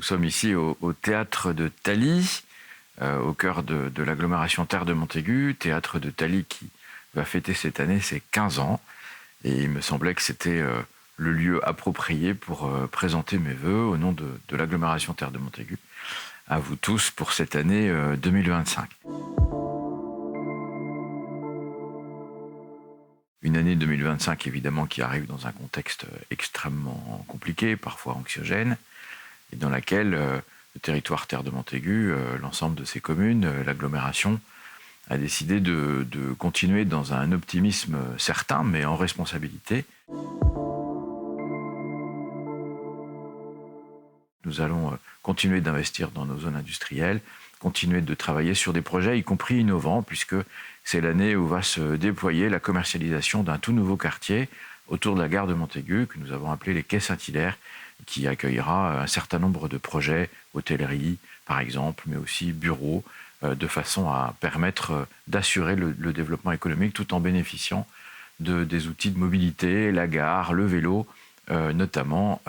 sommes ici au théâtre de Thaly, au cœur de l'agglomération Terre de Montaigu, théâtre de Thaly qui va fêter cette année ses 15 ans. Et il me semblait que c'était le lieu approprié pour présenter mes vœux au nom de l'agglomération Terre de Montaigu à vous tous pour cette année 2025. Une année 2025 évidemment qui arrive dans un contexte extrêmement compliqué, parfois anxiogène, et dans laquelle le territoire Terre de Montaigu, l'ensemble de ses communes, l'agglomération, a décidé de continuer dans un optimisme certain, mais en responsabilité. Nous allons continuer d'investir dans nos zones industrielles, continuer de travailler sur des projets, y compris innovants, puisque c'est l'année où va se déployer la commercialisation d'un tout nouveau quartier autour de la gare de Montaigu, que nous avons appelé les Quais Saint-Hilaire, qui accueillera un certain nombre de projets, hôtellerie par exemple, mais aussi bureaux, de façon à permettre d'assurer le développement économique tout en bénéficiant des outils de mobilité, la gare, le vélo, notamment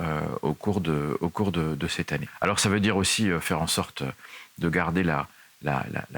au cours de cette année. Alors ça veut dire aussi faire en sorte de garder la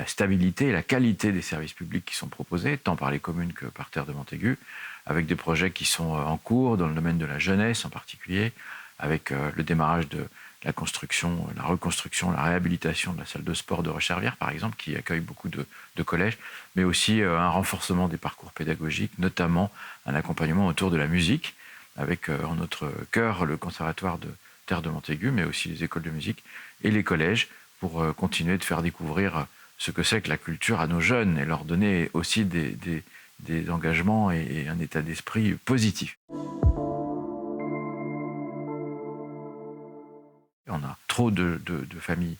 stabilité et la qualité des services publics qui sont proposés, tant par les communes que par Terre de Montaigu, avec des projets qui sont en cours dans le domaine de la jeunesse en particulier, avec le démarrage de la construction, la reconstruction, la réhabilitation de la salle de sport de Rechervière, par exemple, qui accueille beaucoup de collèges, mais aussi un renforcement des parcours pédagogiques, notamment un accompagnement autour de la musique, avec en notre cœur le conservatoire de Terre de Montaigu, mais aussi les écoles de musique et les collèges, pour continuer de faire découvrir ce que c'est que la culture à nos jeunes et leur donner aussi des engagements et un état d'esprit positif. On a trop de familles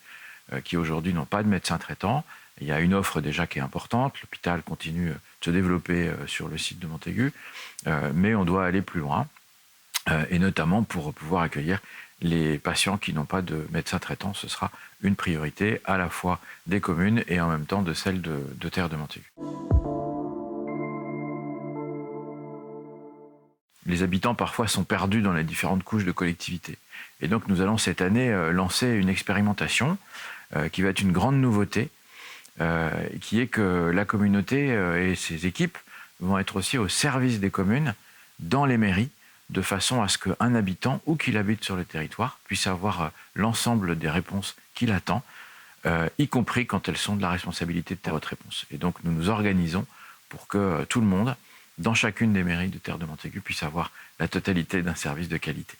qui aujourd'hui n'ont pas de médecin traitant. Il y a une offre déjà qui est importante. L'hôpital continue de se développer sur le site de Montaigu, mais on doit aller plus loin, et notamment pour pouvoir accueillir les patients qui n'ont pas de médecin traitant. Ce sera une priorité à la fois des communes et en même temps de celle de Terre de Montaigu. Les habitants parfois sont perdus dans les différentes couches de collectivités. Et donc nous allons cette année lancer une expérimentation qui va être une grande nouveauté, qui est que la communauté et ses équipes vont être aussi au service des communes dans les mairies, de façon à ce qu'un habitant, où qu'il habite sur le territoire, puisse avoir l'ensemble des réponses qu'il attend, y compris quand elles sont de la responsabilité de votre réponse. Et donc nous nous organisons pour que tout le monde, dans chacune des mairies de Terre de Montaigu, puisse avoir la totalité d'un service de qualité.